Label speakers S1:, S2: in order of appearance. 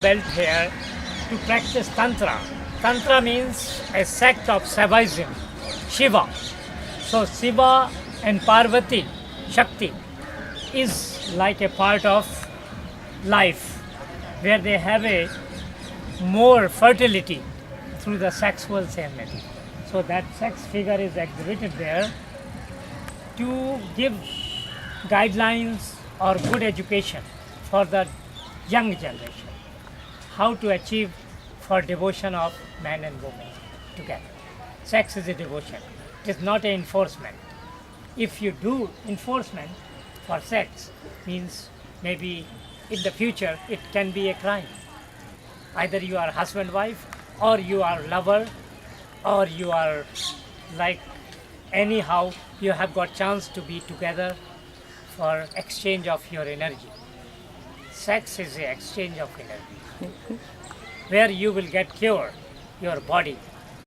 S1: belt here to practice Tantra. Tantra means a sect of Saivism, Shiva. So Shiva and Parvati, Shakti, is like a part of life where they have a more fertility through the sexual ceremony. So that sex figure is exhibited there to give guidelines or good education for the young generation. How to achieve for devotion of man and woman together. Sex is a devotion. It is not an enforcement. If you do enforcement for sex, means maybe in the future it can be a crime. Either you are husband wife, or you are lover, or you are like anyhow you have got chance to be together for exchange of your energy. Sex is the exchange of energy where you will get cure your body